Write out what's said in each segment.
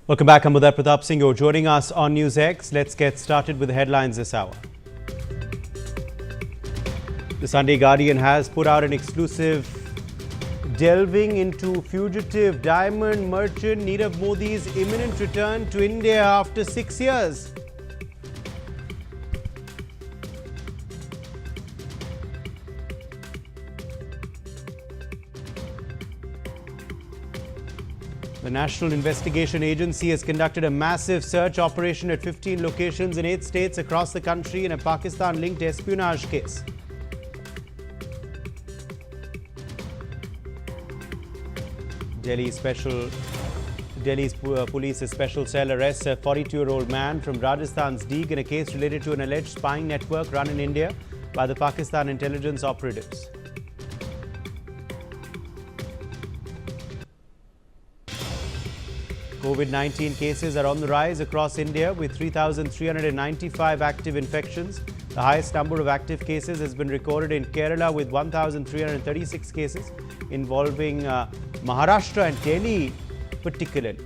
Welcome back. I'm Uday Pratap Singh. You're joining us on News X. Let's get started with the headlines this hour. The Sunday Guardian has put out an exclusive delving into fugitive diamond merchant Nirav Modi's imminent return to India after 6 years. The National Investigation Agency has conducted a massive search operation at 15 locations in 8 states across the country in a Pakistan-linked espionage case. Delhi's police special cell arrests a 42-year-old man from Rajasthan's Deeg in a case related to an alleged spying network run in India by the Pakistan intelligence operatives. COVID-19 cases are on the rise across India with 3,395 active infections. The highest number of active cases has been recorded in Kerala with 1,336 cases involving Maharashtra and Delhi particularly.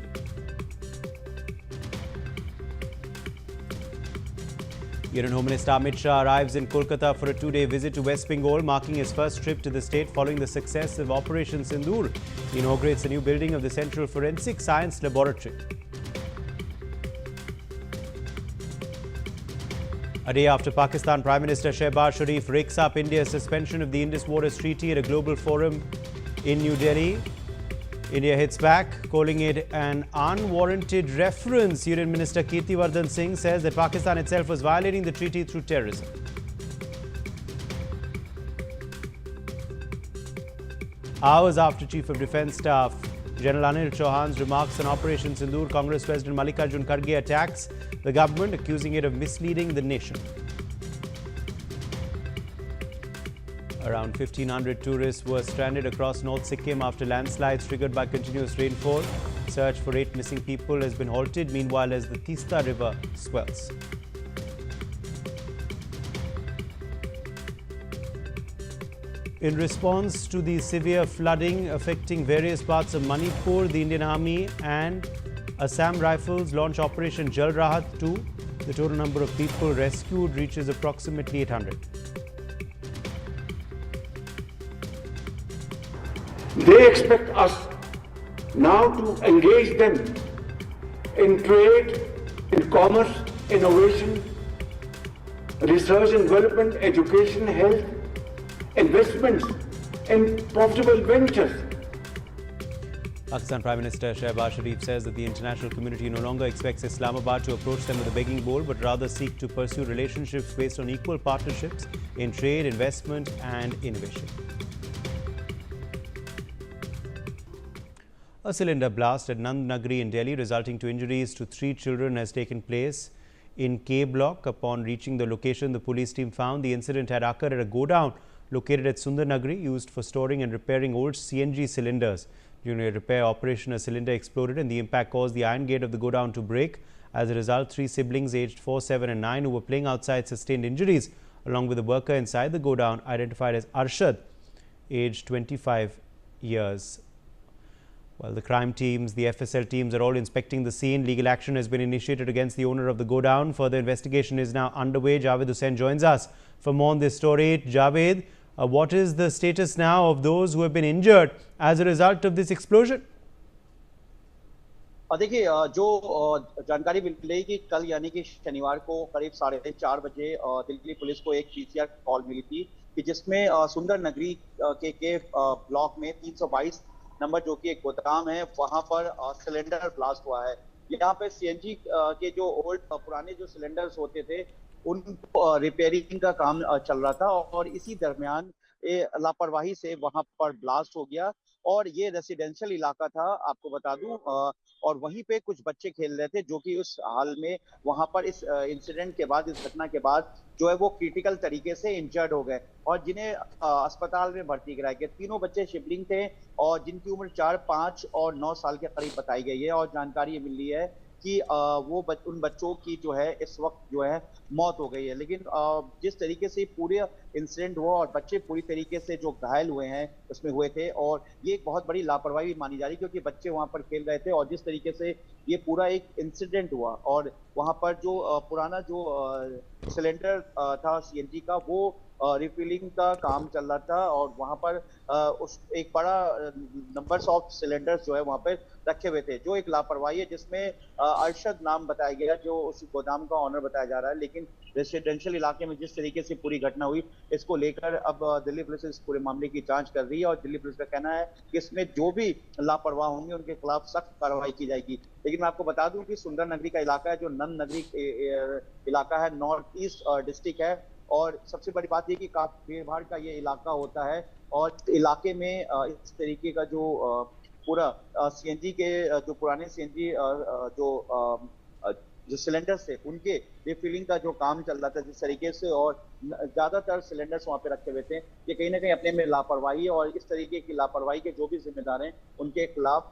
Union Home Minister Amit Shah arrives in Kolkata for a 2-day visit to West Bengal, marking his first trip to the state following the success of Operation Sindoor. He inaugurates a new building of the Central Forensic Science Laboratory. A day after Pakistan Prime Minister Shehbaz Sharif rakes up India's suspension of the Indus Waters Treaty at a global forum in New Delhi, India hits back, calling it an unwarranted reference. Union Minister Kirtivardan Singh says that Pakistan itself was violating the treaty through terrorism. Hours after Chief of Defence Staff General Anil Chauhan's remarks on Operation Sindoor, Congress President Mallikarjun Kharge attacks the government, accusing it of misleading the nation. Around 1,500 tourists were stranded across North Sikkim after landslides triggered by continuous rainfall. Search for 8 missing people has been halted, meanwhile, as the Tista River swells. In response to the severe flooding affecting various parts of Manipur, the Indian Army and Assam Rifles launch Operation Jal Rahat 2. The total number of people rescued reaches approximately 800. They expect us now to engage them in trade, in commerce, innovation, research and development, education, health, investments, and profitable ventures. Pakistan Prime Minister Shehbaz Sharif says that the international community no longer expects Islamabad to approach them with a begging bowl, but rather seek to pursue relationships based on equal partnerships in trade, investment, and innovation. A cylinder blast at Nand Nagri in Delhi resulting to injuries to 3 children has taken place in K Block. Upon reaching the location, the police team found the incident had occurred at a godown located at Sundar Nagri, used for storing and repairing old CNG cylinders. During a repair operation, a cylinder exploded and the impact caused the iron gate of the godown to break. As a result, 3 siblings aged 4, 7 and 9 who were playing outside sustained injuries, along with the worker inside the godown identified as Arshad, aged 25 years. Well, the crime teams, the FSL teams are all inspecting the scene. Legal action has been initiated against the owner of the godown. Further investigation is now underway. Javed Hussain joins us for more on this story. Javed, what is the status now of those who have been injured as a result of this explosion? देखिए, जो जानकारी मिल रही कि कल यानी कि शनिवार को करीब 4:30 बजे दिल्ली पुलिस को एक पीसीआर कॉल मिली थी कि जिसमें सुंदर नगरी के ब्लॉक में 322 नंबर जो कि एक गोदाम है, वहां पर सिलेंडर ब्लास्ट हुआ है। यहाँ पे सीएनजी के जो ओल्ड पुराने जो सिलेंडर्स होते थे उन रिपेयरिंग का काम चल रहा था और इसी दरमियान लापरवाही से वहां पर ब्लास्ट हो गया और ये रेसिडेंशियल इलाका था, आपको बता दूं, और वहीं पे कुछ बच्चे खेल रहे थे जो कि उस हाल में वहां पर इस इंसिडेंट के बाद, इस घटना के बाद जो है वो क्रिटिकल तरीके से इंजर्ड हो गए और जिन्हें अस्पताल में भर्ती कराया गया। तीनों बच्चे शिबलिंग थे और जिनकी उम्र 4, 5 और 9 साल के करीब बताई गई है और जानकारी मिल रही है कि उन बच्चों की जो है इस वक्त जो है मौत हो गई है। लेकिन जिस तरीके से पूरे इंसिडेंट हुआ और बच्चे पूरी तरीके से जो घायल हुए हैं उसमें हुए थे। और ये एक बहुत बड़ी लापरवाही मानी जा रही है, क्योंकि बच्चे वहां पर खेल रहे थे और जिस तरीके से ये पूरा एक इंसिडेंट हुआ और वहां पर जो पुराना जो सिलेंडर था सीएनजी का, वो रिफिलिंग का काम चल रहा था और वहां पर उस एक बड़ा नंबर्स ऑफ सिलेंडर्स जो है वहां पर रखे हुए थे, जो एक लापरवाही है, जिसमें अरशद नाम बताया गया जो उस गोदाम का ऑनर बताया जा रहा है। लेकिन रेसिडेंशियल इलाके में जिस तरीके से पूरी घटना हुई, इसको लेकर अब दिल्ली पुलिस इस पूरे मामले की जांच कर रही है और दिल्ली पुलिस का कहना है कि इसमें जो भी लापरवाह होंगे उनके खिलाफ सख्त कार्रवाई की जाएगी। लेकिन मैं आपको बता दूं कि सुंदर नगरी का इलाका है, जो नंद नगरी इलाका है, नॉर्थ ईस्ट डिस्ट्रिक्ट है, और सबसे बड़ी बात यह कि काफी भीड़ भाड़ का ये इलाका होता है और इलाके में इस तरीके का जो पूरा सीएनजी के जो पुराने सीएनजी जो सिलेंडर्स थे उनके रिफिलिंग का जो काम चल रहा था जिस तरीके से, और ज्यादातर सिलेंडर्स वहां पे रखे हुए थे, ये कहीं ना कहीं अपने में लापरवाही है और इस तरीके की लापरवाही के जो भी जिम्मेदार हैं उनके खिलाफ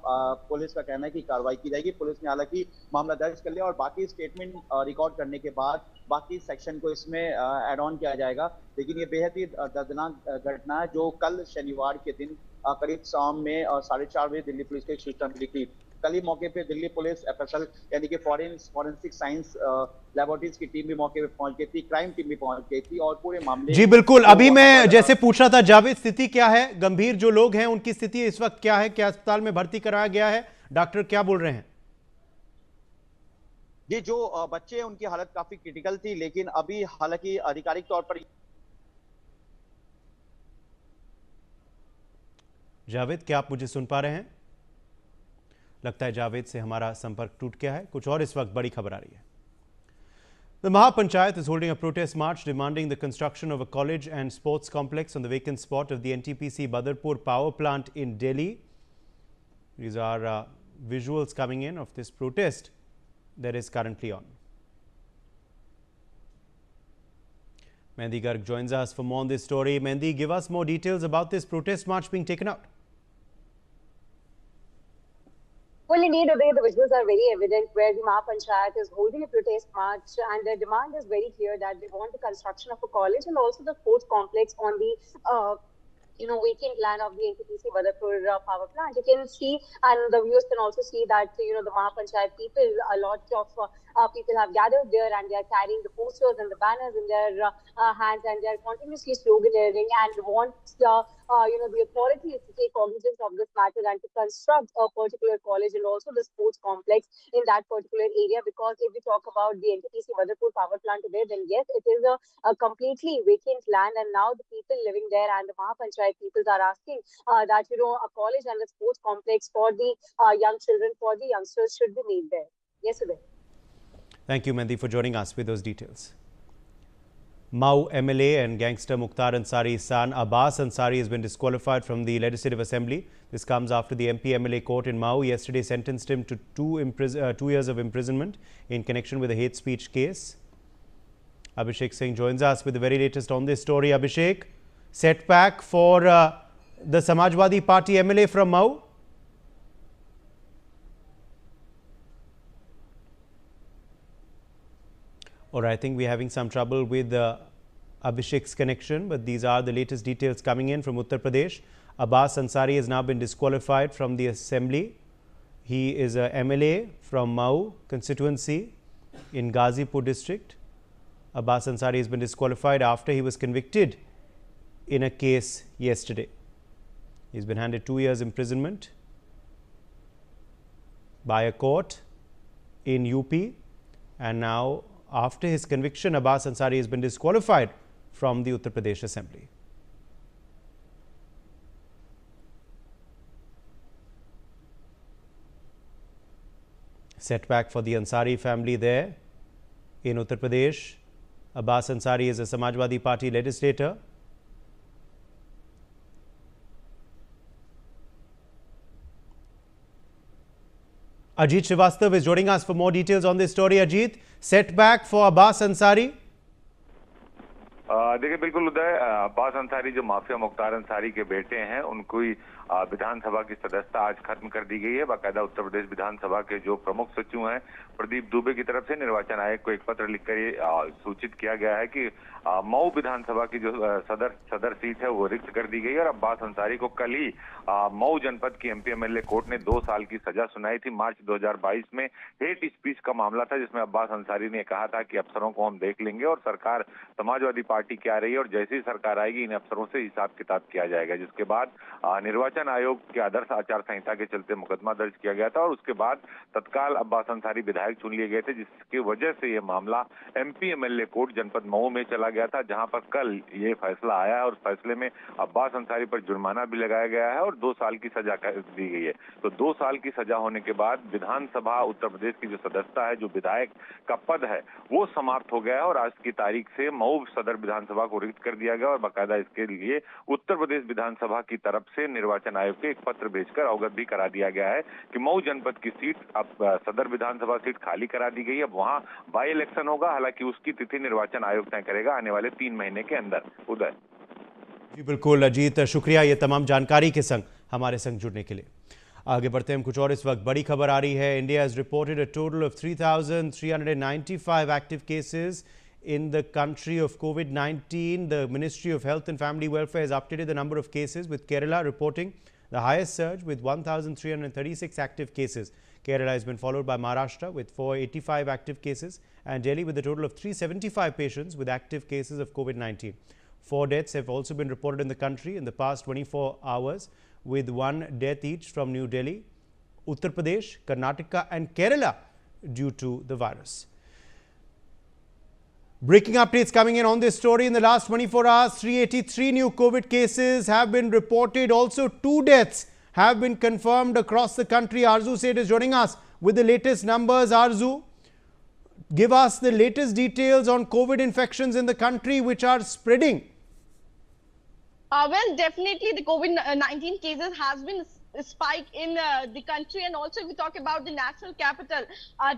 पुलिस का कहना है कि कार्रवाई की जाएगी। पुलिस ने हालांकि मामला दर्ज कर लिया और बाकी स्टेटमेंट रिकॉर्ड करने के बाद बाकी सेक्शन को इसमें एड ऑन किया जाएगा। लेकिन ये बेहद ही दर्दनाक घटना है जो कल शनिवार के दिन करीब शाम में 4:30 बजे दिल्ली पुलिस को एक सूचना मिली थी। कल ही मौके पे दिल्ली पुलिस एफएसएल यानी कि फॉरेंसिक साइंस लैबोरेटरीज की टीम भी मौके पे पहुंच गई थी, क्राइम टीम भी पहुंच गई थी और पूरे मामले जी बिल्कुल। अभी मैं जैसे पूछ रहा था जावेद, स्थिति क्या है, गंभीर जो लोग हैं उनकी स्थिति इस वक्त क्या है, क्या अस्पताल में भर्ती कराया गया है, डॉक्टर क्या बोल रहे हैं? जी, जो बच्चे हैं उनकी हालत काफी क्रिटिकल थी, लेकिन अभी हालांकि आधिकारिक तौर पर जावेद, क्या आप मुझे सुन पा रहे हैं? लगता है जावेद से हमारा संपर्क टूट गया है। कुछ और इस वक्त बड़ी खबर आ रही है। The Mahapanchayat is holding a protest march demanding the construction of a college and sports complex on the vacant spot of the NTPC Badarpur power plant in Delhi. These are visuals coming in of this protest that is currently on. Mehndi Garg joins us for more on this story. Mehndi, give us more details about this protest march being taken out. Well, indeed, Uday, the visuals are very evident where the Mahapanchayat is holding a protest march and their demand is very clear that they want the construction of a college and also the sports complex on the vacant land of the NTPC Badarpur power plant. You can see, and the viewers can also see that, the Mahapanchayat people, a lot of people have gathered there and they are carrying the posters and the banners in their hands and they are continuously sloganeering and want the authorities to take cognizance of this matter and to construct a particular college and also the sports complex in that particular area. Because if we talk about the NTPC Badarpur power plant today, then yes, it is a completely vacant land, and now the people living there and the Mahapanchayat people are asking that a college and a sports complex for the young children, for the youngsters, should be made there. Yes, Uday. Thank you, Mehndi, for joining us with those details. Mau MLA and gangster Mukhtar Ansari's son Abbas Ansari has been disqualified from the Legislative Assembly. This comes after the MP MLA court in Mau yesterday sentenced him to 2 years of imprisonment in connection with a hate speech case. Abhishek Singh joins us with the very latest on this story. Abhishek, setback for the Samajwadi Party MLA from Mau? Or I think we're having some trouble with Abhishek's connection, but these are the latest details coming in from Uttar Pradesh. Abbas Ansari has now been disqualified from the assembly. He is a MLA from Mau constituency in Ghazipur district. Abbas Ansari has been disqualified after he was convicted in a case yesterday. He's been handed 2 years imprisonment by a court in UP, and now after his conviction, Abbas Ansari has been disqualified from the Uttar Pradesh Assembly. Setback for the Ansari family there in Uttar Pradesh. Abbas Ansari is a Samajwadi Party legislator. Ajit Srivastav is joining us for more details on this story. Ajit, setback for Abbas Ansari? देखिए बिल्कुल उदय, अब्बास अंसारी जो mafia Mukhtar Ansari के बेटे हैं, उनको ही विधानसभा की सदस्यता आज खत्म कर दी गई है। बाकायदा उत्तर प्रदेश विधानसभा के जो प्रमुख सचिव हैं प्रदीप दुबे की तरफ से निर्वाचन आयोग को एक पत्र लिखकर ये सूचित किया गया है कि मऊ विधानसभा की जो सदर सीट है वो रिक्त कर दी गई है और अब्बास अंसारी को कल ही मऊ जनपद की एमपी एमएलए कोर्ट ने 2 साल की सजा सुनाई थी। मार्च 2022 में हेट स्पीच का मामला था जिसमें अब्बास अंसारी ने कहा था कि अफसरों को हम देख लेंगे और सरकार समाजवादी पार्टी की आ रही है और जैसे ही सरकार आएगी इन अफसरों से हिसाब किताब किया जाएगा, जिसके बाद निर्वाचन आयोग के आदर्श आचार संहिता के चलते मुकदमा दर्ज किया गया था और उसके बाद तत्काल अब्बास अंसारी विधायक चुन लिए गए थे, जिसकी वजह से ये मामला एमपी एमएलए कोर्ट जनपद मऊ में चला गया था, जहां पर कल ये फैसला आया है और फैसले में अब्बास अंसारी पर जुर्माना भी लगाया गया है और 2 साल की सजा दी गई है। तो 2 साल की सजा होने के बाद विधानसभा उत्तर प्रदेश की जो सदस्यता है, जो विधायक का पद है, वो समाप्त हो गया है और आज की तारीख से मऊ सदर विधानसभा को रिक्त कर दिया गया और बाकायदा इसके लिए उत्तर प्रदेश विधानसभा की तरफ से निर्वाचन आयोग के एक पत्र भेजकर अवगत भी करा दिया गया है कि मऊ जनपद की सीट अब सदर विधानसभा सीट खाली करा दी गई है। अब वहां बाई इलेक्शन होगा, हालांकि उसकी तिथि निर्वाचन आयोग तय करेगा आने वाले 3 महीने के अंदर। उदय जी बिल्कुल अजीत, शुक्रिया ये तमाम जानकारी के संग हमारे संग जुड़ने के लिए। आगे बढ़ते हैं कुछ और इस वक्त बड़ी खबर आ रही है। India has reported a total of 3,395 active cases in the country of COVID-19. The Ministry of Health and Family Welfare has updated the number of cases, with Kerala reporting the highest surge with 1,336 active cases. Kerala has been followed by Maharashtra with 485 active cases and Delhi with a total of 375 patients with active cases of COVID-19. 4 deaths have also been reported in the country in the past 24 hours, with 1 death each from New Delhi, Uttar Pradesh, Karnataka and Kerala due to the virus. Breaking updates coming in on this story. In the last 24 hours, 383 new COVID cases have been reported. Also, 2 deaths have been confirmed across the country. Arzu Seth is joining us with the latest numbers. Arzu, give us the latest details on COVID infections in the country which are spreading. Well, definitely the COVID-19 cases has been spike in the country, and also if we talk about the national capital,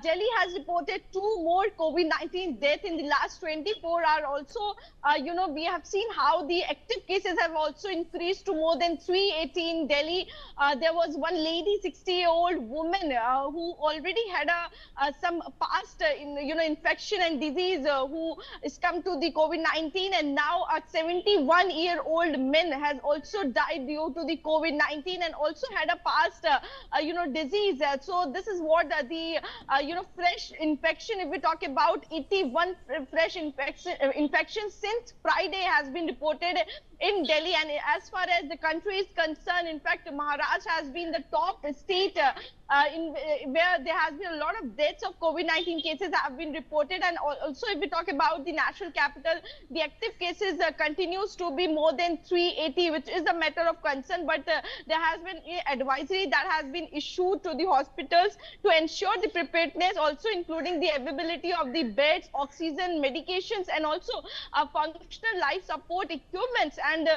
Delhi has reported 2 more COVID-19 deaths in the last 24 hours. Also, we have seen how the active cases have also increased to more than 380 in Delhi. There was one lady, 60-year-old woman, who already had some past infection and disease, who is come to the COVID-19, and now a 71-year-old man has also died due to the COVID-19 and also had a past disease. So this is what the fresh infection, if we talk about 81 fresh infections since Friday has been reported in Delhi. And as far as the country is concerned, in fact, Maharashtra has been the top state where there has been a lot of deaths of COVID-19 cases have been reported. And also if we talk about the national capital, the active cases continues to be more than 380, which is a matter of concern. But there has been advisory that has been issued to the hospitals to ensure the preparedness, also including the availability of the beds, oxygen, medications, and also functional life support equipments. And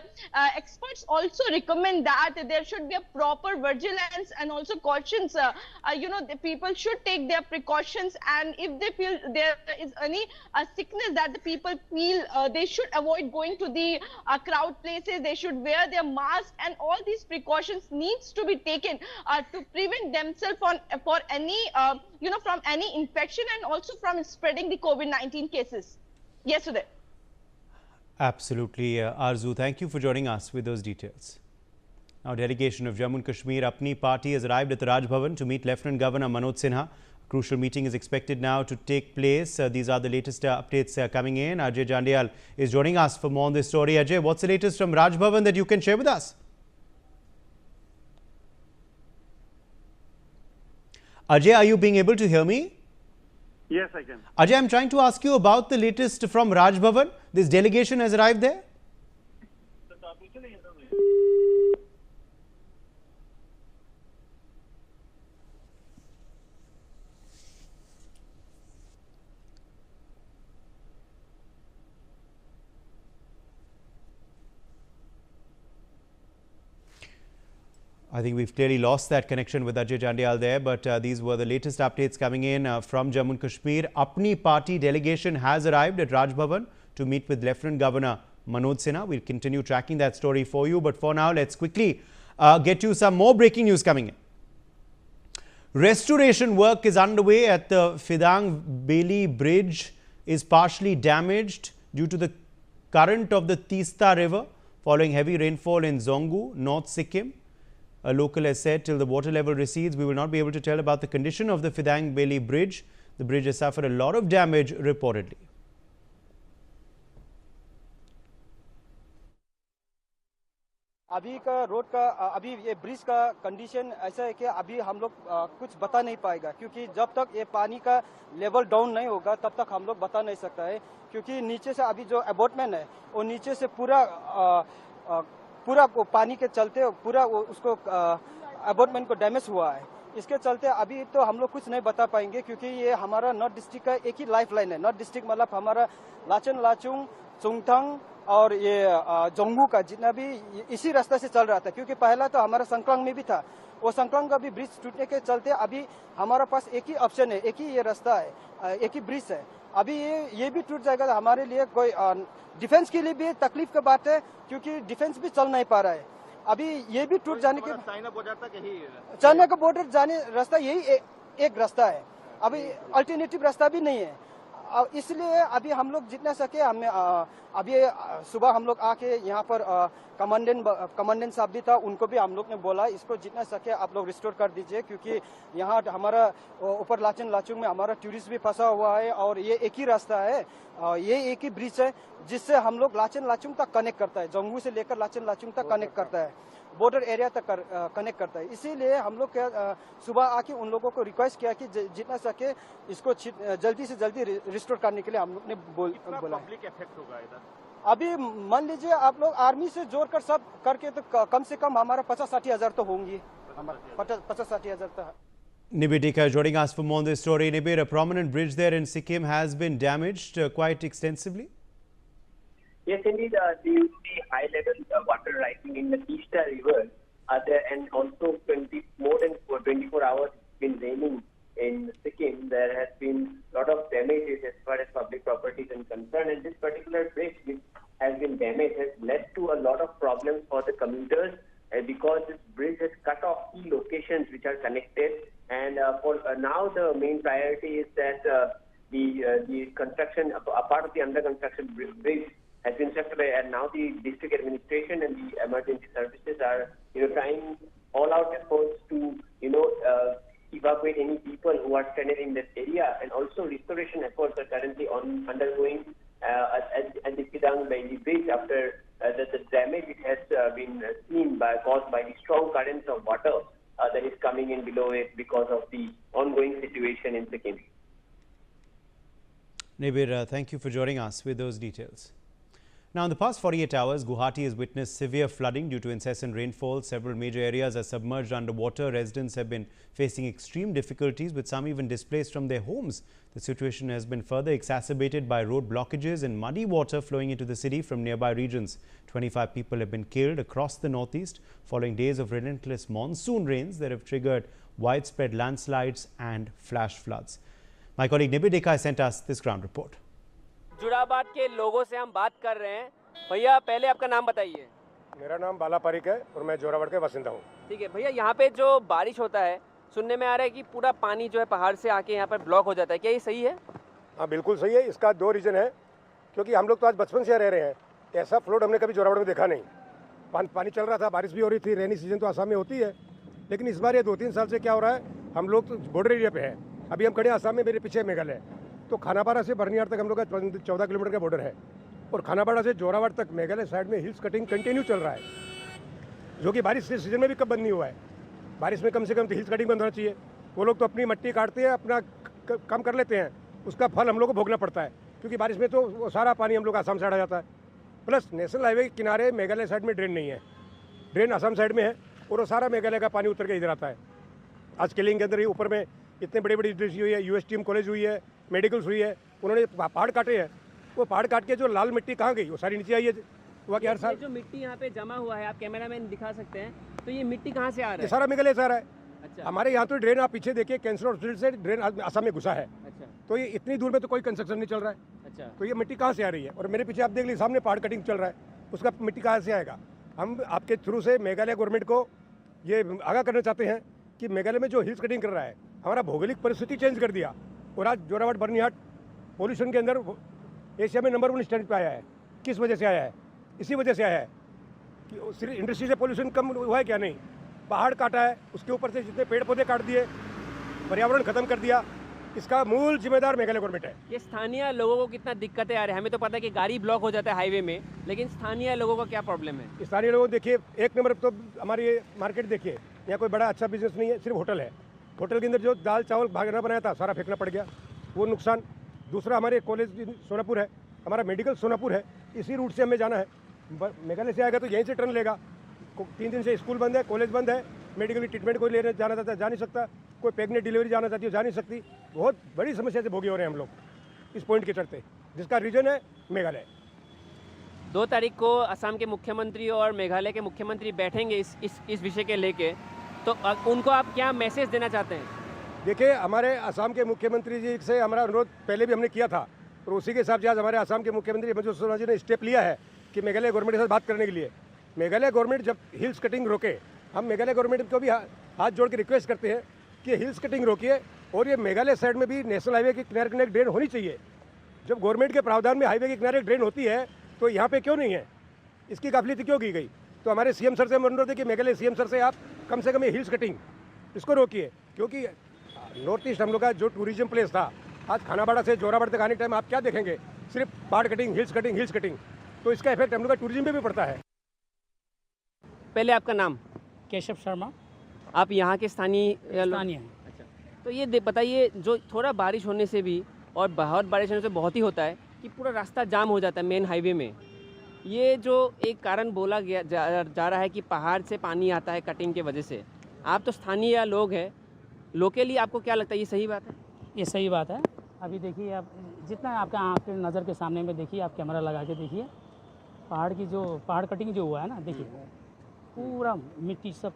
experts also recommend that there should be a proper vigilance and also cautions. The people should take their precautions, and if they feel there is any sickness that the people feel, they should avoid going to the crowd places. They should wear their mask, and all these precautions needs to be taken to prevent themselves for any from any infection and also from spreading the COVID-19 cases. Yes, Uday. Absolutely, Arzu. Thank you for joining us with those details. Now, delegation of Jammu and Kashmir Apni Party has arrived at the Raj Bhavan to meet Lieutenant Governor Manoj Sinha. A crucial meeting is expected now to take place. These are the latest updates coming in. Ajay Jandial is joining us for more on this story. Ajay, what's the latest from Raj Bhavan that you can share with us? Ajay, are you being able to hear me? Yes, I can. Ajay, I'm trying to ask you about the latest from Raj Bhavan. This delegation has arrived there? I think we've clearly lost that connection with Ajay Jandial there, but these were the latest updates coming in from Jammu and Kashmir. Apni Party delegation has arrived at Raj Bhavan to meet with Lieutenant Governor Manoj Sinha. We'll continue tracking that story for you, but for now, let's quickly get you some more breaking news coming in. Restoration work is underway at the Phidang Beli Bridge is partially damaged due to the current of the Tista River following heavy rainfall in Zonggu, North Sikkim. A local has said till the water level recedes, we will not be able to tell about the condition of the Phidang Beli Bridge. The bridge has suffered a lot of damage reportedly. अभी का road का अभी ये bridge का condition ऐसा है कि अभी हम लोग कुछ बता नहीं पाएगा, क्योंकि जब तक ये पानी का लेवल डाउन नहीं होगा तब तक हम लोग बता नहीं सकता है, क्योंकि नीचे से अभी जो अबॉटमेंट है वो नीचे से पूरा पानी के चलते पूरा उसको अबॉटमेंट को डैमेज हुआ है। इसके चलते अभी तो हम लोग कुछ नहीं बता पाएंगे, क्योंकि ये हमारा नॉर्थ डिस्ट्रिक्ट का एक ही लाइफ लाइन है। नॉर्थ डिस्ट्रिक्ट मतलब हमारा लाचन लाचुंग, चुंगथंग और ये जोंगू का जितना भी इसी रास्ते से चल रहा था, क्योंकि पहला तो हमारा संक्रांग में भी था। वो संक्रांग का भी ब्रिज टूटने के चलते अभी हमारा पास एक ही ऑप्शन है, एक ही ये रास्ता है, एक ही ब्रिज है। अभी ये भी टूट जाएगा तो हमारे लिए कोई डिफेंस के लिए भी तकलीफ की बात है, क्योंकि डिफेंस भी चल नहीं पा रहा है। अभी ये भी टूट जाने के चाइना का बॉर्डर जाने रास्ता यही एक रास्ता है, अभी अल्टरनेटिव रास्ता भी नहीं है। इसलिए अभी हम लोग जितना सके हमें अभी सुबह हम लोग आके यहाँ पर कमांडेंट साहब भी था, उनको भी हम लोग ने बोला इसको जितना सके आप लोग रिस्टोर कर दीजिए, क्योंकि यहाँ हमारा ऊपर लाचन लाचुंग में हमारा टूरिस्ट भी फंसा हुआ है और ये एक ही रास्ता है, ये एक ही ब्रिज है जिससे हम लोग लाचन लाचुंग तक कनेक्ट करता है, जोंगू से लेकर लाचन लाचुंग तक कनेक्ट करता है, बॉर्डर एरिया तक कनेक्ट करता है। इसीलिए हम लोग सुबह आके उन लोगों को रिक्वेस्ट किया कि जितना सके इसको जल्दी से जल्दी रिस्टोर करने के लिए हम लोग ने बोला। पब्लिक इफेक्ट होगा इधर अभी मान लीजिए आप लोग आर्मी से जोड़ कर सब करके तो कम से कम हमारा 50-60 हज़ार तो होंगी, 50-60 हज़ार तो। Nibir Dika joining us for more on this story. Nibir, a prominent bridge there in Sikkim has been damaged quite extensively. Yes, indeed, due to the high level water rising in the Tista River, and also more than 24 hours it's been raining in Sikkim, there has been a lot of damages as far as public properties are concerned, and this particular bridge which has been damaged has led to a lot of problems for the commuters because this bridge has cut off key locations which are connected, and for now the main priority is that the construction, a part of the under construction bridge has been swept away, and now the district administration and the emergency services are, trying all out efforts to, evacuate any people who are stranded in this area, and also restoration efforts are currently undergoing at the Phidang Beli Bridge after the damage it has been seen caused by the strong currents of water that is coming in below it because of the ongoing situation in Sikkim. Nibir, thank you for joining us with those details. Now, in the past 48 hours, Guwahati has witnessed severe flooding due to incessant rainfall. Several major areas are submerged underwater. Residents have been facing extreme difficulties, with some even displaced from their homes. The situation has been further exacerbated by road blockages and muddy water flowing into the city from nearby regions. 25 people have been killed across the northeast following days of relentless monsoon rains that have triggered widespread landslides and flash floods. My colleague Nibir Dika has sent us this ground report. जुराबाद के लोगों से हम बात कर रहे हैं। भैया, पहले आपका नाम बताइए। मेरा नाम बाला पारिक है और मैं जोराबाद के बासिंदा हूँ। ठीक है भैया, यहाँ पे जो बारिश होता है सुनने में आ रहा है कि पूरा पानी जो है पहाड़ से आके यहाँ पर ब्लॉक हो जाता है, क्या ये सही है? हाँ, बिल्कुल सही है। इसका दो रीज़न है, क्योंकि हम लोग तो आज बचपन से रह रहे हैं, ऐसा फ्लोड हमने कभी जोराबाद में देखा नहीं। पानी चल रहा था, बारिश भी हो रही थी, रेनी सीजन तो आसाम में होती है, लेकिन इस बार ये 2-3 साल से क्या हो रहा है, हम लोग तो बॉर्डर एरिया पे हैं। अभी हम खड़े आसाम में, मेरे पीछे मेघालय, तो खानापाड़ा से बर्नियार तक हम लोग का 14 किलोमीटर का बॉर्डर है, और खानापाड़ा से जोराबाद तक मेघालय साइड में हिल्स कटिंग कंटिन्यू चल रहा है, जो कि बारिश के सीजन में भी कब बंद नहीं हुआ है। बारिश में कम से कम तो हिल्स कटिंग बंद होना चाहिए। वो लोग तो अपनी मट्टी काटते हैं, अपना काम कर लेते हैं, उसका फल हम लोग को भोगना पड़ता है, क्योंकि बारिश में तो वो सारा पानी हम लोग आसाम साइड आ जाता है। प्लस नेशनल हाईवे के किनारे मेघालय साइड में ड्रेन नहीं है, ड्रेन आसाम साइड में है, और वो सारा मेघालय का पानी उतर के इधर आता है। आज केलिंग के अंदर ही ऊपर में इतने बड़ी बड़ी इंडस्ट्री हुई है, यूएसटीएम कॉलेज हुई है, मेडिकल्स हुई है, उन्होंने पहाड़ काटे हैं। वो पहाड़ काट के जो लाल मिट्टी कहाँ गई, वो सारी नीचे आई है। हुआ कि हर साल जो मिट्टी यहाँ पे जमा हुआ है, आप कैमरामैन दिखा सकते हैं, तो ये मिट्टी कहाँ से आ रहा है? सारा मेघालय से आ रहा है। अच्छा। हमारे यहाँ तो ड्रेन आप पीछे देखिए, कैंसर हॉस्पिटल से ड्रेन आसाम में घुसा है। अच्छा। तो ये इतनी दूर में तो कोई कंस्ट्रक्शन नहीं चल रहा है। अच्छा। तो ये मिट्टी कहाँ से आ रही है? और मेरे पीछे आप देख लीजिए, सामने पहाड़ कटिंग चल रहा है, उसका मिट्टी कहाँ से आएगा? हम आपके थ्रू से मेघालय गवर्नमेंट को ये आगाह करना चाहते हैं कि मेघालय में जो हिल्स कटिंग कर रहा है, हमारा भौगोलिक परिस्थिति चेंज कर दिया और आज जोराबाट बर्निहाट पोल्यूशन के अंदर एशिया में नंबर 1 स्टैंड पे आया है। किस वजह से आया है? इसी वजह से आया है कि सिर्फ इंडस्ट्री से पोल्यूशन कम हुआ है क्या? नहीं, पहाड़ काटा है, उसके ऊपर से जितने पेड़ पौधे काट दिए, पर्यावरण खत्म कर दिया, इसका मूल जिम्मेदार मेघालय गवर्नमेंट है। ये स्थानीय लोगों को कितना दिक्कतें आ रही है? हमें तो पता है कि गाड़ी ब्लॉक हो जाता है हाईवे में, लेकिन स्थानीय लोगों का क्या प्रॉब्लम है? स्थानीय लोगों देखिए, एक नंबर तो हमारी ये मार्केट देखिए, यहाँ कोई बड़ा अच्छा बिजनेस नहीं है, सिर्फ होटल है। होटल के अंदर जो दाल चावल भागना बनाया था सारा फेंकना पड़ गया, वो नुकसान। दूसरा, हमारे कॉलेज सोनापुर है, हमारा मेडिकल सोनापुर है, इसी रूट से हमें जाना है। मेघालय से आएगा तो यहीं से टर्न लेगा। 3 दिन से स्कूल बंद है, कॉलेज बंद है, मेडिकल ट्रीटमेंट कोई लेने जाना चाहता है जा नहीं सकता, कोई प्रेग्नेंट डिलीवरी जाना चाहती है जा नहीं सकती। बहुत बड़ी समस्या से भोगी हो रहे हैं हम लोग इस पॉइंट के चलते, जिसका रीजन है मेघालय। 2 तारीख को असम के मुख्यमंत्री और मेघालय के मुख्यमंत्री बैठेंगे इस विषय के लेके, तो उनको आप क्या मैसेज देना चाहते हैं? देखिए, हमारे असम के मुख्यमंत्री जी से हमारा अनुरोध पहले भी हमने किया था और उसी के हिसाब से आज हमारे असम के मुख्यमंत्री हेमंत सोरेन जी ने स्टेप लिया है कि मेघालय गवर्नमेंट के साथ बात करने के लिए। मेघालय गवर्नमेंट जब हिल्स कटिंग रोके, हम मेघालय गवर्नमेंट को भी हाथ जोड़ के रिक्वेस्ट करते हैं कि हिल्स कटिंग रोकिए और ये मेघालय साइड में भी नेशनल हाईवे के किनारे किनारे ड्रेन होनी चाहिए। जब गवर्नमेंट के प्रावधान में हाईवे के किनारे ड्रेन होती है तो यहाँ पे क्यों नहीं है? इसकी गाफिलती क्यों की गई? तो हमारे सीएम सर से हम अनुरोध है कि मेघालय सीएम सर से आप कम से कम ये हिल्स कटिंग इसको रोकिए, क्योंकि नॉर्थ ईस्ट हम लोग का जो टूरिज्म प्लेस था, आज खानाबाड़ा से जोराबाट तक आने टाइम आप क्या देखेंगे? सिर्फ पहाड़ cutting, hills cutting, hills cutting. तो इसका इफेक्ट हम लोग का टूरिज्म पे भी पड़ता है। पहले आपका नाम? केशव शर्मा। आप यहाँ के स्थानीय हैं? अच्छा, तो ये बताइए, जो थोड़ा बारिश होने से भी और बहुत बारिश होने से बहुत ही होता है कि पूरा रास्ता जाम हो जाता है मेन हाईवे में। ये जो एक कारण बोला गया जा रहा है कि पहाड़ से पानी आता है कटिंग के वजह से। आप तो स्थानीय लोग हैं, लोकली आपको क्या लगता है, ये सही बात है? ये सही बात है। अभी देखिए, आप जितना आपका आँख के नज़र के सामने में देखिए, आप कैमरा लगा के देखिए, पहाड़ कटिंग जो हुआ है ना, देखिए पूरा मिट्टी सब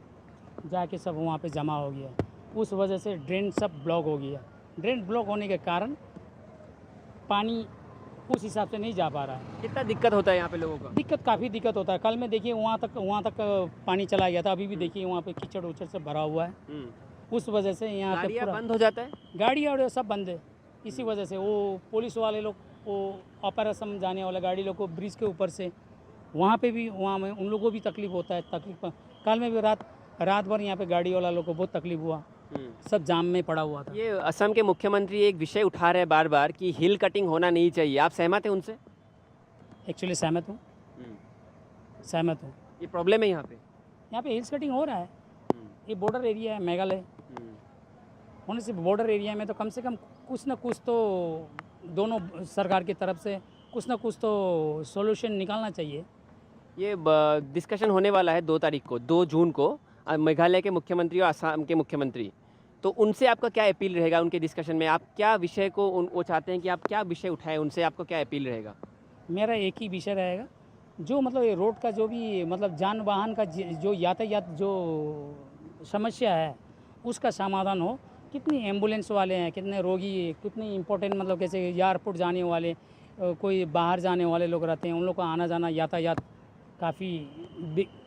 जाके सब वहाँ पे जमा हो गया। उस वजह से ड्रेन सब ब्लॉक हो गया। ड्रेन ब्लॉक होने के कारण पानी उस हिसाब से नहीं जा पा रहा है। कितना दिक्कत होता है यहाँ पे लोगों का? दिक्कत काफ़ी दिक्कत होता है। कल में देखिए वहाँ तक पानी चला गया था, अभी भी देखिए वहाँ पे कीचड़ उचड़ से भरा हुआ है। उस वजह से यहाँ पे पूरा बंद हो जाता है, गाड़ी और सब बंद है। इसी वजह से वो पुलिस वाले लोग, वो ऑपरेशन जाने वाले गाड़ी लोग को ब्रिज के ऊपर से वहाँ पे भी, वहाँ में उन लोगों को भी तकलीफ होता है। कल में भी रात भर यहाँ पे गाड़ी वाला लोग को बहुत तकलीफ हुआ, सब जाम में पड़ा हुआ था। ये असम के मुख्यमंत्री एक विषय उठा रहे हैं बार बार कि हिल कटिंग होना नहीं चाहिए, आप सहमत हैं उनसे? एक्चुअली सहमत हूँ। ये प्रॉब्लम है यहाँ पे हिल्स कटिंग हो रहा है। ये बॉर्डर एरिया है मेघालय होने से, बॉर्डर एरिया में तो कम से कम कुछ ना कुछ तो दोनों सरकार की तरफ से कुछ ना कुछ तो सॉल्यूशन निकालना चाहिए। ये डिस्कशन होने वाला है 2 तारीख को, 2 जून को, मेघालय के मुख्यमंत्री और असम के मुख्यमंत्री। तो उनसे आपका क्या अपील रहेगा उनके डिस्कशन में? आप क्या विषय को वो चाहते हैं कि आप क्या विषय उठाएं, उनसे आपको क्या अपील रहेगा? मेरा एक ही विषय रहेगा, जो मतलब ये रोड का जो भी मतलब जान वाहन का जो यातायात जो समस्या है उसका समाधान हो। कितनी एम्बुलेंस वाले हैं, कितने रोगी, कितने इम्पोर्टेंट मतलब कैसे एयरपोर्ट जाने वाले, कोई बाहर जाने वाले लोग रहते हैं, उन लोग का आना जाना यातायात काफ़ी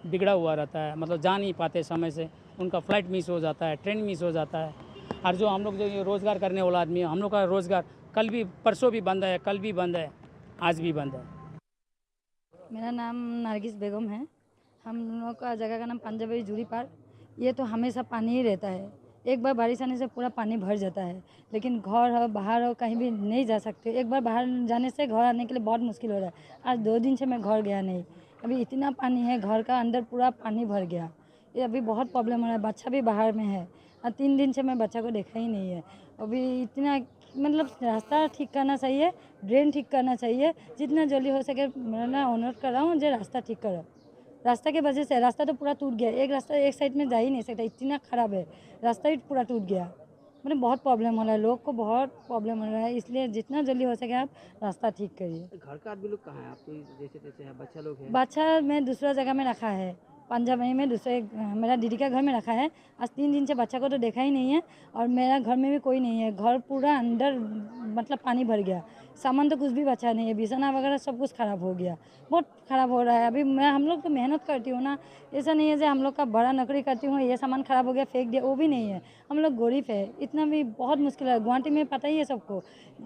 बिगड़ा हुआ रहता है। मतलब जा नहीं पाते समय से, उनका फ़्लाइट मिस हो जाता है, ट्रेन मिस हो जाता है। और जो हम लोग जो ये रोज़गार करने वाला आदमी है, हम लोग का रोज़गार कल भी परसों भी बंद है, कल भी बंद है, आज भी बंद है। मेरा नाम नरगिस बेगम है। हम लोग का जगह का नाम पंजाबी जूरी पार। ये तो हमेशा पानी ही रहता है। एक बार बारिश आने से पूरा पानी भर जाता है, लेकिन घर हो बाहर हो कहीं भी नहीं जा सकते। एक बार बाहर जाने से घर आने के लिए बहुत मुश्किल हो रहा है। आज 2 दिन से मैं घर गया नहीं, अभी इतना पानी है, घर का अंदर पूरा पानी भर गया। ये अभी बहुत प्रॉब्लम हो रहा है। बच्चा भी बाहर में है और 3 दिन से मैं बच्चा को देखा ही नहीं है। अभी इतना मतलब रास्ता ठीक करना चाहिए, ड्रेन ठीक करना चाहिए, जितना जल्दी हो सके। मैं अनुरोध कर रहा हूँ जो रास्ता ठीक करो। रास्ता के वजह से रास्ता तो पूरा टूट गया, एक रास्ता एक साइड में जा ही नहीं सकता, इतना ख़राब है रास्ता, ही पूरा टूट गया। मतलब बहुत प्रॉब्लम हो रहा है, लोग को बहुत प्रॉब्लम हो रहा है। इसलिए जितना जल्दी हो सके आप रास्ता ठीक करिए। घर का आदमी लोग कहाँ है? आप तो जैसे तैसे है, बच्चा लोग है? बच्चा मैं दूसरा जगह में रखा है पंजाबी में दूसरे मेरा दीदी का घर में रखा है। आज 3 दिन से बच्चा को तो देखा ही नहीं है और मेरा घर में भी कोई नहीं है। घर पूरा अंदर मतलब पानी भर गया, सामान तो कुछ भी बचा नहीं है, बिछाना वगैरह सब कुछ ख़राब हो गया, बहुत ख़राब हो रहा है। अभी हम लोग तो मेहनत करती हूँ ना, ऐसा नहीं है कि हम लोग का बड़ा नौकरी करती हूँ ये सामान ख़राब हो गया फेंक दिया, वो भी नहीं है। हम लोग गरीब है, इतना भी बहुत मुश्किल है। गुवाहाटी में पता ही है सबको,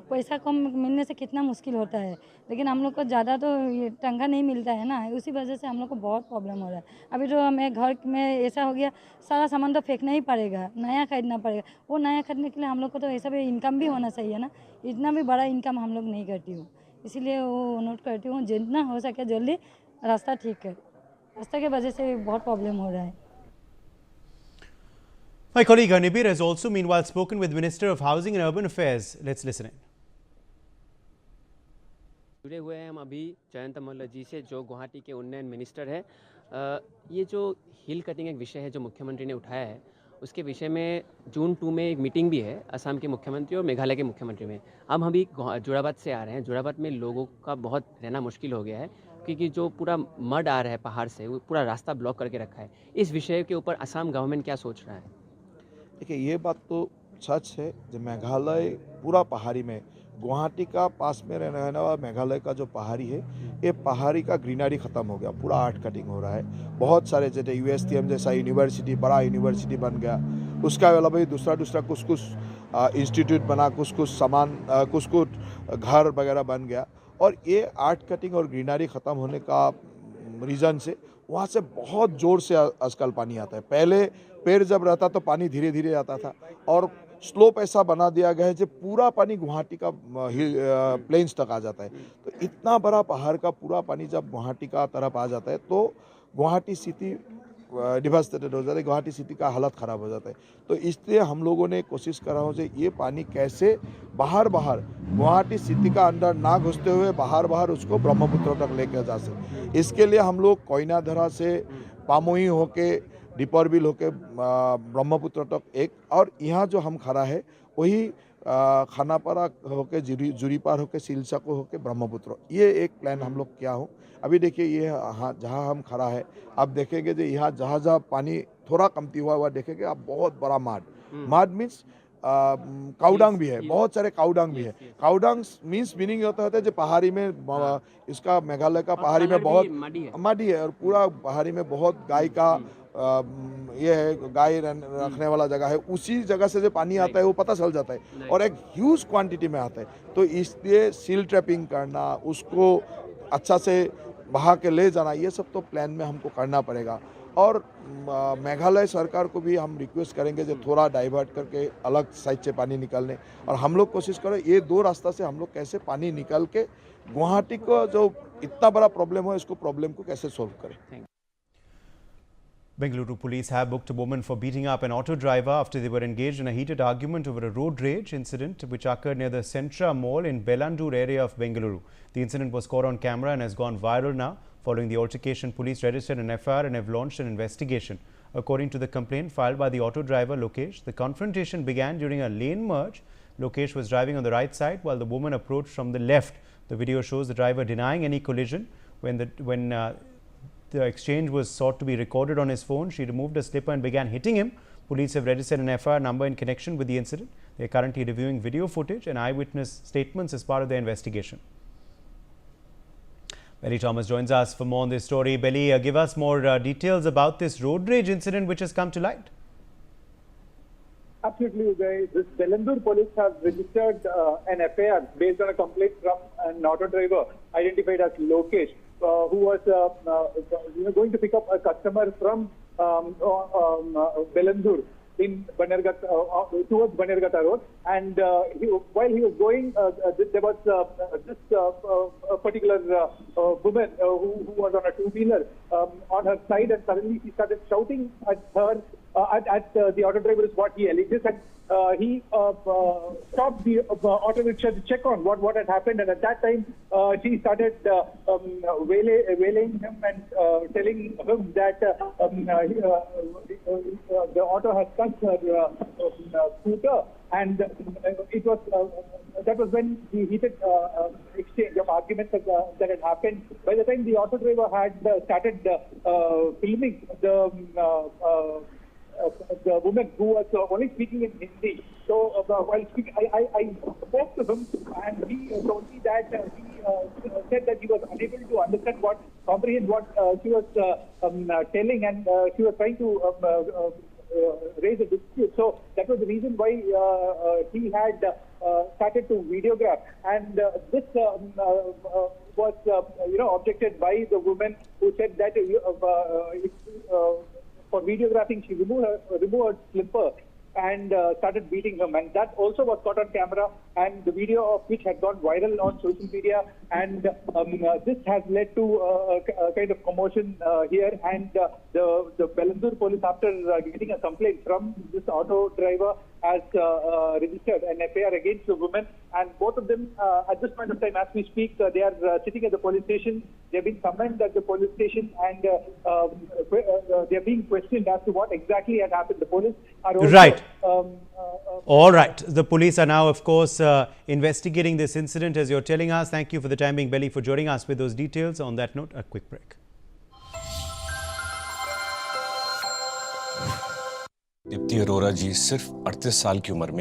पैसा कम मिलने से कितना मुश्किल होता है, लेकिन हम लोग को ज़्यादा तो टंगा नहीं मिलता है ना, उसी वजह से हम लोग को बहुत प्रॉब्लम हो रहा है। अभी तो हमें घर में ऐसा हो गया, सारा सामान तो फेंकना ही पड़ेगा, नया खरीदना पड़ेगा। वो नया खरीदने के लिए हम लोग को तो ऐसा भी इनकम भी होना चाहिए ना, इतना भी बड़ा इनकम हम लोग नहीं करती हूँ, इसीलिए वो नोट करती हूँ जितना हो सके जल्दी रास्ता ठीक है। रास्ते की वजह से बहुत प्रॉब्लम हो रहा है। My colleague Nibir has also meanwhile spoken with Minister of Housing and Urban Affairs. Let's listen in. जुड़े हुए हैं हम अभी जयंत मल्ल जी से, जो गुवाहाटी के उन्नयन मिनिस्टर है। ये जो हिल कटिंग एक विषय है जो मुख्यमंत्री ने उठाया है, उसके विषय में जून 2 में एक मीटिंग भी है असम के मुख्यमंत्री और मेघालय के मुख्यमंत्री में। अब हम अभी जोराबाद से आ रहे हैं। जोराबाद में लोगों का बहुत रहना मुश्किल हो गया है, क्योंकि जो पूरा मड आ रहा है पहाड़ से, वो पूरा रास्ता ब्लॉक करके रखा है। इस विषय के ऊपर असम गवर्नमेंट क्या सोच रहा है? देखिए, ये बात तो सच है, जो मेघालय पूरा पहाड़ी में, गुवाहाटी का पास में रहने वाला मेघालय का जो पहाड़ी है, ये पहाड़ी का ग्रीनरी ख़त्म हो गया, पूरा आर्ट कटिंग हो रहा है। बहुत सारे जैसे USTM जैसा यूनिवर्सिटी, बड़ा यूनिवर्सिटी बन गया, उसका अलावा भी दूसरा कुछ इंस्टीट्यूट बना, कुछ सामान, कुछ घर वगैरह बन गया। और ये आर्ट कटिंग और ग्रीनरी ख़त्म होने का रीज़न से वहाँ से बहुत ज़ोर से आजकल पानी आता है। पहले पेड़ जब रहता तो पानी धीरे धीरे आता था, और स्लोप ऐसा बना दिया गया है जो पूरा पानी गुवाहाटी का प्लेन्स तक आ जाता है। तो इतना बड़ा पहाड़ का पूरा पानी जब गुवाहाटी का तरफ आ जाता है तो गुवाहाटी सिटी डिवास्टेटेड हो जाता है, गुवाहाटी सिटी का हालत ख़राब हो जाता है। तो इसलिए हम लोगों ने कोशिश करा हो कि ये पानी कैसे बाहर गुवाहाटी सिटी का अंदर ना घुसते हुए बाहर उसको ब्रह्मपुत्र तक लेकर जा सके। इसके लिए हम लोग कोयनाधरा से पामोई होके दीपरबिल होके ब्रह्मपुत्र तक एक, और यहाँ जो हम खड़ा है वही खानापारा होके जुरीपार होके सिलसाको होके ब्रह्मपुत्र, ये एक प्लान हम लोग क्या हो। अभी देखिए ये जहाँ हम खड़ा है, आप देखेंगे जो यहाँ जहाँ पानी थोड़ा कमती हुआ देखेंगे आप, बहुत बड़ा माड मीन्स काउडंग भी है, बहुत सारे काउडंग भी है। काउडंग मीनिंग होता है जो पहाड़ी में, इसका मेघालय का पहाड़ी में बहुत मडी है, और पूरा पहाड़ी में बहुत गाय का ये है, गाय रखने वाला जगह है, उसी जगह से जो पानी आता है वो पता चल जाता है, और एक ह्यूज क्वांटिटी में आता है। तो इसलिए सील ट्रैपिंग करना, उसको अच्छा से बहा के ले जाना, ये सब तो प्लान में हमको करना पड़ेगा। और मेघालय सरकार को भी हम रिक्वेस्ट करेंगे जो थोड़ा डाइवर्ट करके अलग साइड से पानी निकालने, और हम लोग कोशिश करें ये 2 रास्ता से हम लोग कैसे पानी निकाल के गुवाहाटी को जो इतना बड़ा प्रॉब्लम है, इसको प्रॉब्लम को कैसे सोल्व करें। Bengaluru police have booked a woman for beating up an auto driver after they were engaged in a heated argument over a road rage incident which occurred near the Centra Mall in Bellandur area of Bengaluru. The incident was caught on camera and has gone viral now. Following the altercation, police registered an FIR and have launched an investigation. According to the complaint filed by the auto driver Lokesh, the confrontation began during a lane merge. Lokesh was driving on the right side while the woman approached from the left. The video shows the driver denying any collision. When the exchange was sought to be recorded on his phone, she removed a slipper and began hitting him. Police have registered an FIR number in connection with the incident. They are currently reviewing video footage and eyewitness statements as part of their investigation. Belly Thomas joins us for more on this story. Belly, give us more details about this road rage incident which has come to light. Absolutely, Uday. This Bellandur police have registered an FIR based on a complaint from an auto driver identified as Lokesh, who was going to pick up a customer from Bellandur in Banerghatta, towards Banerghatta Road, and while he was going, there was this particular woman who was on a two-wheeler on her side, and suddenly she started shouting at her, at the auto driver, is what he alleges, and he stopped the auto rickshaw to check on what had happened, and at that time she started waylaying him and telling him that the auto has touched her scooter, and it was that was when the heated exchange of arguments that had happened. By the time the auto driver had started filming the woman who was only speaking in Hindi. So while speaking, I spoke to him, and he told me that he said that he was unable to comprehend what she was telling, and she was trying to raise a dispute. So that was the reason why he had started to videograph, and this was objected by the woman, who said that for videographing she removed her slipper and started beating him, and that also was caught on camera, and the video of which had gone viral on social media, and this has led to a kind of commotion here, and the Bellandur police, after getting a complaint from this auto driver, has registered an FIR against the woman, and both of them at this point of time, as we speak, they are sitting at the police station. They have been summoned at the police station, and they are being questioned as to what exactly had happened. The police are also, right. All right. The police are now, of course, investigating this incident, as you're telling us. Thank you for the time being, Belly, for joining us with those details. On that note, a quick break. Deepti Arora जी सिर्फ 38 साल की उम्र में